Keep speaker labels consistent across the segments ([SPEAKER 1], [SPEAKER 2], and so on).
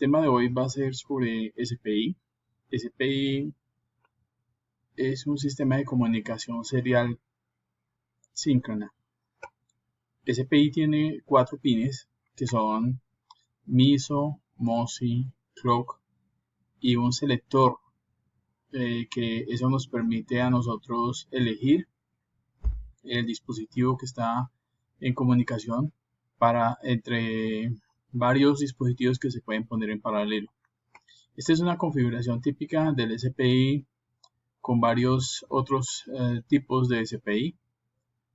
[SPEAKER 1] tema de hoy va a ser sobre SPI. SPI es un sistema de comunicación serial síncrona. SPI tiene 4 pines que son MISO, MOSI, clock y un selector que eso nos permite a nosotros elegir el dispositivo que está en comunicación entre varios dispositivos que se pueden poner en paralelo. Esta es una configuración típica del SPI con varios otros tipos de SPI.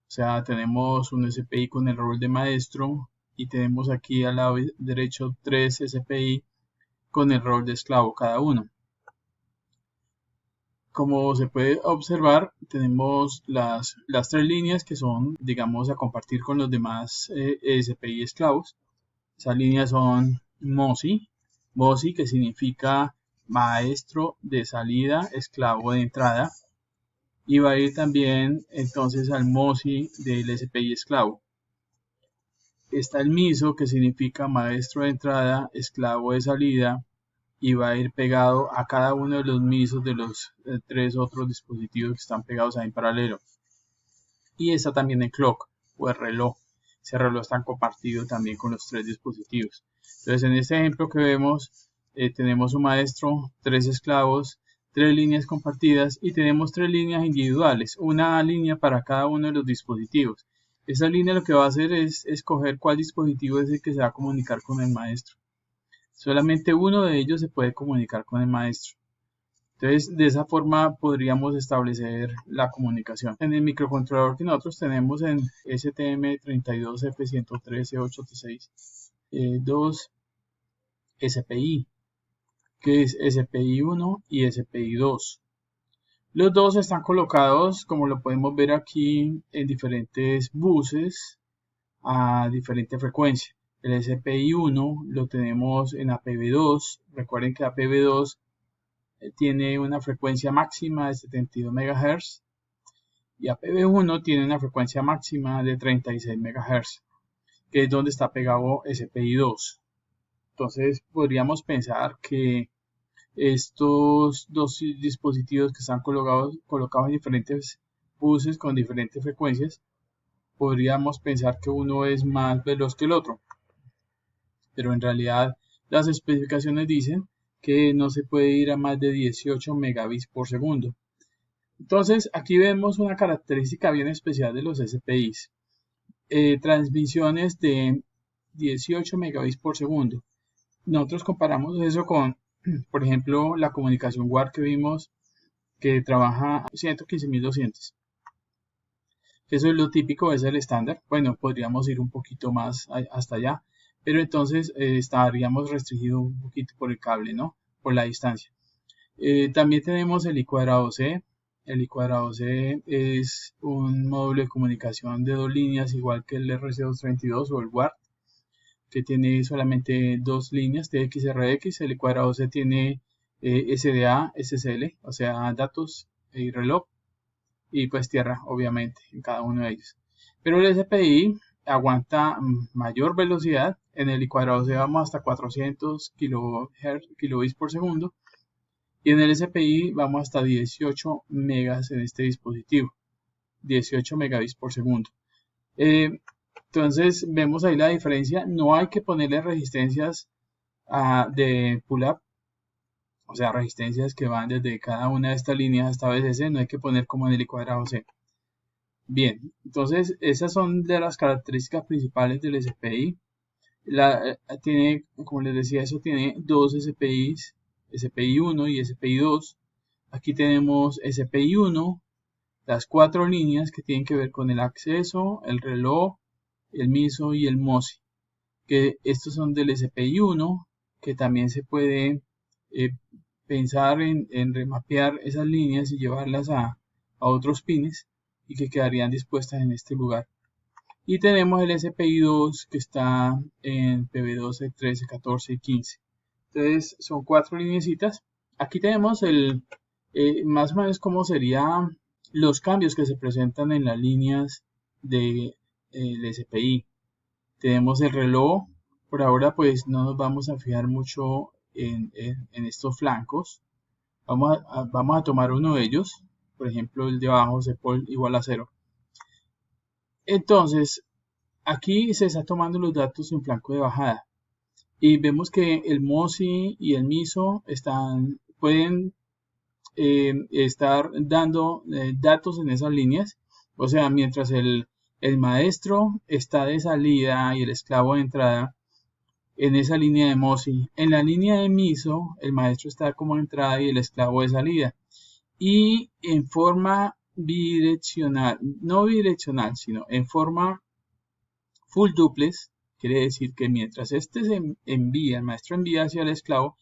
[SPEAKER 1] O sea, tenemos un SPI con el rol de maestro y tenemos aquí al lado derecho 3 SPI con el rol de esclavo cada uno. Como se puede observar, tenemos las 3 líneas que son, digamos, a compartir con los demás SPI esclavos. Esas líneas son MOSI, MOSI que significa maestro de salida, esclavo de entrada, y va a ir también entonces al MOSI del SPI esclavo. Está el MISO que significa maestro de entrada, esclavo de salida, y va a ir pegado a cada uno de los MISOs de los 3 otros dispositivos que están pegados ahí en paralelo. Y está también el clock o el reloj. Ese reloj está compartido también con los 3 dispositivos. Entonces en este ejemplo que vemos tenemos un maestro, 3 esclavos, 3 líneas compartidas y tenemos 3 líneas individuales, una línea para cada uno de los dispositivos. Esa línea lo que va a hacer es escoger cuál dispositivo es el que se va a comunicar con el maestro. Solamente uno de ellos se puede comunicar con el maestro. Entonces, de esa forma podríamos establecer la comunicación. En el microcontrolador que nosotros tenemos en STM32F113.8T6, 2 SPI, que es SPI 1 y SPI 2. Los dos están colocados, como lo podemos ver aquí, en diferentes buses a diferente frecuencia. El SPI 1 lo tenemos en APB2. Recuerden que APB2 tiene una frecuencia máxima de 72 MHz y APB1 tiene una frecuencia máxima de 36 MHz, que es donde está pegado SPI 2. Entonces podríamos pensar que estos dos dispositivos que están colocados en diferentes buses con diferentes frecuencias, podríamos pensar que uno es más veloz que el otro, pero en realidad las especificaciones dicen que no se puede ir a más de 18 megabits por segundo. Entonces aquí vemos una característica bien especial de los SPIs. Transmisiones de 18 megabits por segundo. Nosotros comparamos eso con, por ejemplo, la comunicación WAR que vimos que trabaja 115.200. Eso es lo típico, es el estándar. Bueno, podríamos ir un poquito más hasta allá, pero entonces estaríamos restringidos un poquito por el cable, ¿no? Por la distancia. También tenemos el I²C. El I²C es un módulo de comunicación de 2 líneas, igual que el RC232 o el WAR, que tiene solamente 2 líneas, TX-RX. El I²C tiene SDA, SSL, o sea, datos y reloj, y pues tierra, obviamente, en cada uno de ellos. Pero el SPI aguanta mayor velocidad. En el I²C vamos hasta 400 kilobits por segundo. Y en el SPI vamos hasta 18 megas en este dispositivo. 18 megabits por segundo. Entonces vemos ahí la diferencia. No hay que ponerle resistencias de pull-up. O sea, resistencias que van desde cada una de estas líneas hasta VCC. No hay que poner como en el I²C. Bien, entonces esas son de las características principales del SPI. Tiene, como les decía, eso tiene 2 SPIs, SPI 1 y SPI 2. Aquí tenemos SPI 1, las 4 líneas que tienen que ver con el acceso, el reloj, el MISO y el MOSI. Que estos son del SPI 1, que también se puede pensar en remapear esas líneas y llevarlas a otros pines y que quedarían dispuestas en este lugar. Y tenemos el SPI 2 que está en PB12, 13, 14 y 15. Entonces son 4 lineecitas. Aquí tenemos más o menos cómo serían los cambios que se presentan en las líneas del SPI. Tenemos el reloj. Por ahora pues no nos vamos a fijar mucho en estos flancos. Vamos a tomar uno de ellos, por ejemplo el de abajo, cpol igual a 0. Entonces, aquí se está tomando los datos en flanco de bajada. Y vemos que el MOSI y el MISO pueden estar dando datos en esas líneas. O sea, mientras el maestro está de salida y el esclavo de entrada en esa línea de MOSI. En la línea de MISO, el maestro está como de entrada y el esclavo de salida. Y en forma bidireccional, no bidireccional, sino en forma full duplex, quiere decir que mientras este el maestro envía hacia el esclavo,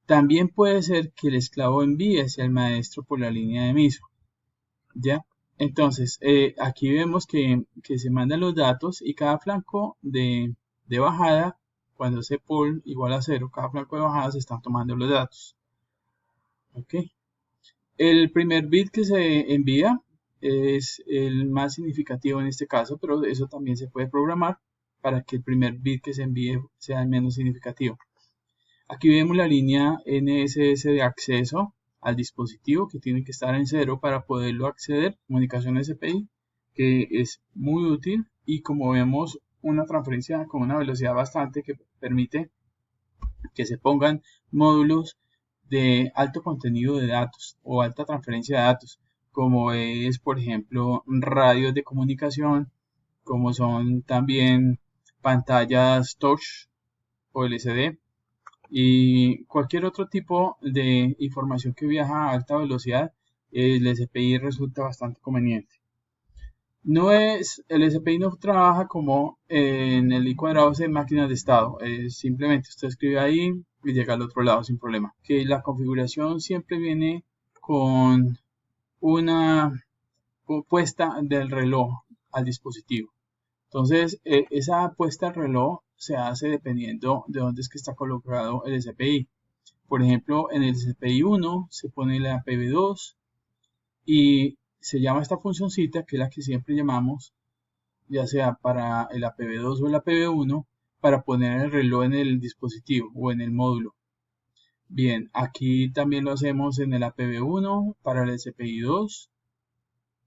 [SPEAKER 1] también puede ser que el esclavo envíe hacia el maestro por la línea de MISO. ¿Ya? Entonces, aquí vemos que se mandan los datos y cada flanco de bajada, cuando cpol igual a 0, cada flanco de bajada se están tomando los datos. ¿Ok? El primer bit que se envía es el más significativo en este caso, pero eso también se puede programar para que el primer bit que se envíe sea el menos significativo. Aquí vemos la línea NSS de acceso al dispositivo que tiene que estar en 0 para poderlo acceder. Comunicación SPI, que es muy útil y como vemos una transferencia con una velocidad bastante que permite que se pongan módulos de alto contenido de datos o alta transferencia de datos, como es por ejemplo radios de comunicación, como son también pantallas touch o LCD y cualquier otro tipo de información que viaja a alta velocidad. El SPI resulta bastante conveniente. El SPI no trabaja como en el I cuadrado de máquinas de estado. Simplemente usted escribe ahí y llega al otro lado sin problema. Que la configuración siempre viene con una puesta del reloj al dispositivo. Entonces, esa puesta al reloj se hace dependiendo de dónde es que está colocado el SPI. Por ejemplo, en el SPI 1 se pone la PB2 y se llama esta funcioncita, que es la que siempre llamamos, ya sea para el APB2 o el APB1, para poner el reloj en el dispositivo o en el módulo. Bien, aquí también lo hacemos en el APB1 para el SPI2.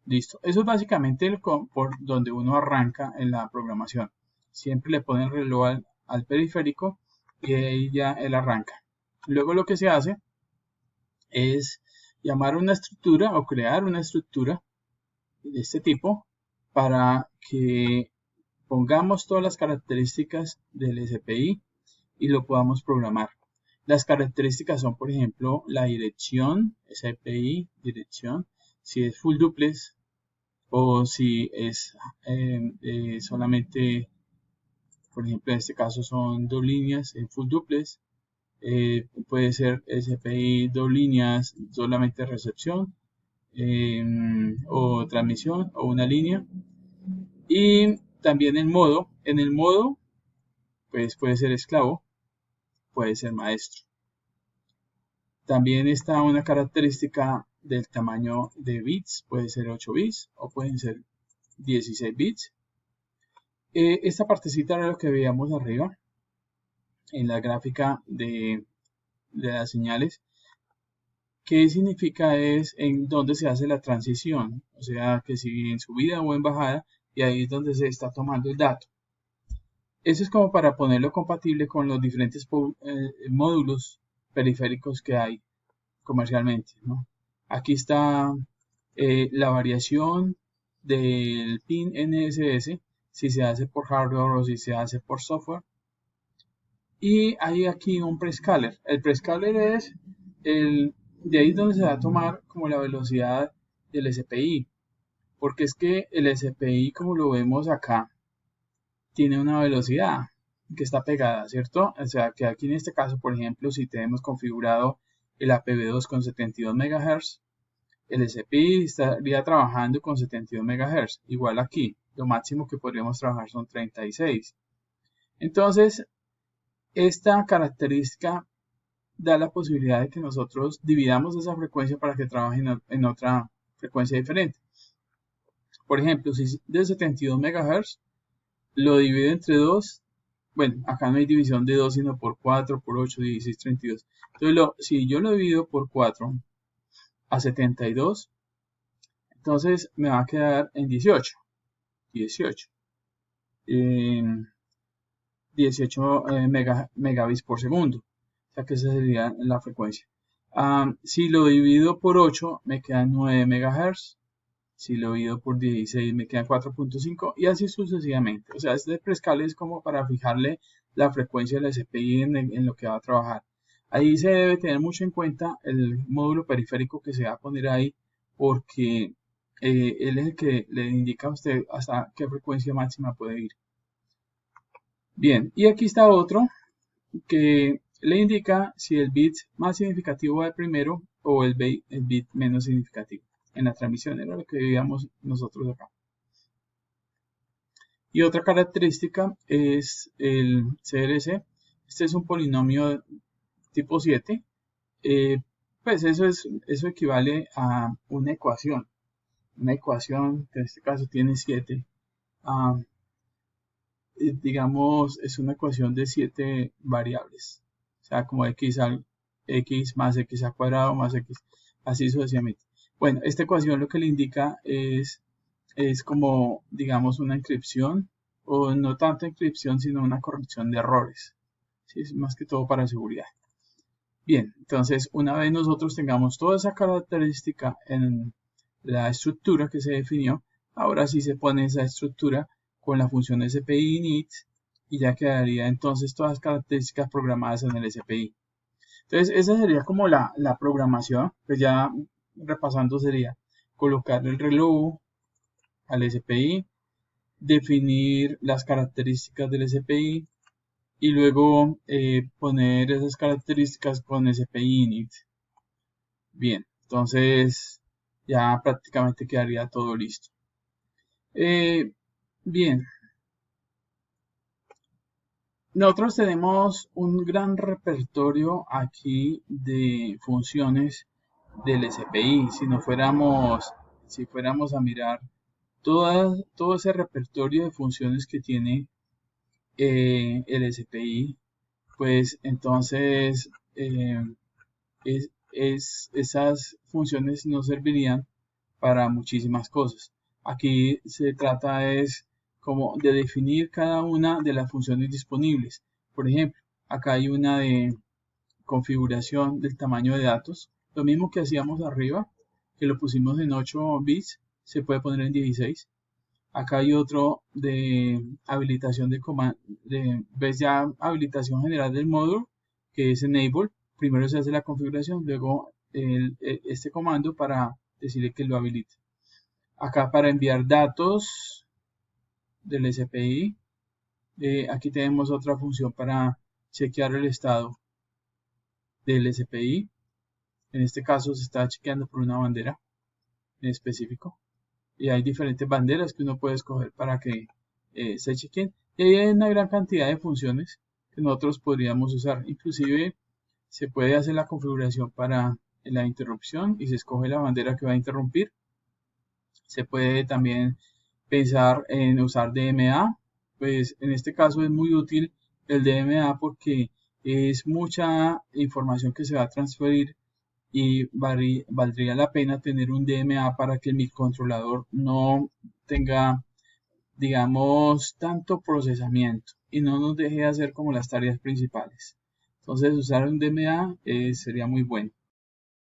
[SPEAKER 1] Listo. Eso es básicamente por donde uno arranca en la programación. Siempre le pone el reloj al periférico y ahí ya él arranca. Luego lo que se hace es llamar una estructura o crear una estructura de este tipo para que pongamos todas las características del SPI y lo podamos programar. Las características son, por ejemplo, la dirección, SPI, dirección, si es full duplex o si es solamente, por ejemplo, en este caso son dos líneas en full duplex. Puede ser SPI dos líneas, solamente recepción o transmisión o una línea. Y también en el modo pues puede ser esclavo, puede ser maestro. También está una característica del tamaño de bits, puede ser 8 bits o pueden ser 16 bits. Esta partecita era lo que veíamos arriba en la gráfica de las señales. ¿Qué significa? Es en dónde se hace la transición, o sea que si en subida o en bajada, y ahí es donde se está tomando el dato. Eso es como para ponerlo compatible con los diferentes módulos periféricos que hay comercialmente, ¿no? Aquí está la variación del pin NSS, si se hace por hardware o si se hace por software. Y hay aquí un prescaler. El prescaler es de ahí donde se va a tomar como la velocidad del SPI. Porque es que el SPI, como lo vemos acá, tiene una velocidad que está pegada, ¿cierto? O sea, que aquí en este caso, por ejemplo, si tenemos configurado el APB2 con 72 MHz, el SPI estaría trabajando con 72 MHz. Igual aquí, lo máximo que podríamos trabajar son 36. Entonces, esta característica da la posibilidad de que nosotros dividamos esa frecuencia para que trabaje en otra frecuencia diferente. Por ejemplo, si es de 72 MHz, lo divido entre 2 bueno, acá no hay división de 2, sino por 4, por 8, 16, 32. Entonces, si yo lo divido por 4 a 72, entonces me va a quedar en 18. 18. 18 megabits por segundo. O sea que esa sería la frecuencia. Si lo divido por 8, me quedan 9 MHz. Si lo divido por 16, me quedan 4.5 y así sucesivamente. O sea, este prescale es como para fijarle la frecuencia del SPI en lo que va a trabajar. Ahí se debe tener mucho en cuenta el módulo periférico que se va a poner ahí, porque él es el que le indica a usted hasta qué frecuencia máxima puede ir. Bien, y aquí está otro que le indica si el bit más significativo va de primero o el bit menos significativo. En la transmisión era lo que veíamos nosotros acá. Y otra característica es el CRC. Este es un polinomio tipo 7. Pues eso equivale a una ecuación. Una ecuación que en este caso tiene 7. Digamos, es una ecuación de 7 variables. O sea, como x más x al cuadrado más x, así sucesivamente. Bueno, esta ecuación lo que le indica es como, digamos, una inscripción, o no tanto inscripción, sino una corrección de errores. ¿Sí? Es más que todo para seguridad. Bien, entonces, una vez nosotros tengamos toda esa característica en la estructura que se definió, ahora sí se pone esa estructura con la función SPI init y ya quedaría entonces todas las características programadas en el SPI. Entonces, esa sería como la programación, pues ya repasando sería colocar el reloj al SPI, definir las características del SPI y luego poner esas características con SPI init. Bien, entonces ya prácticamente quedaría todo listo. Bien, nosotros tenemos un gran repertorio aquí de funciones del SPI. Si fuéramos a mirar todo ese repertorio de funciones que tiene el SPI, pues entonces esas funciones nos servirían para muchísimas cosas. Aquí se trata es como de definir cada una de las funciones disponibles. Por ejemplo, acá hay una de configuración del tamaño de datos. Lo mismo que hacíamos arriba, que lo pusimos en 8 bits, se puede poner en 16. Acá hay otro de habilitación de comando, ves ya habilitación general del módulo, que es enable. Primero se hace la configuración, luego este comando para decirle que lo habilite. Acá para enviar datos del SPI. Aquí tenemos otra función para chequear el estado del SPI. En este caso se está chequeando por una bandera en específico. Y hay diferentes banderas que uno puede escoger para que se chequen. Y ahí hay una gran cantidad de funciones que nosotros podríamos usar. Inclusive se puede hacer la configuración para la interrupción y se escoge la bandera que va a interrumpir. Se puede también pensar en usar DMA. Pues en este caso es muy útil el DMA porque es mucha información que se va a transferir y valdría la pena tener un DMA para que el microcontrolador no tenga, digamos, tanto procesamiento y no nos deje hacer como las tareas principales. Entonces usar un DMA sería muy bueno.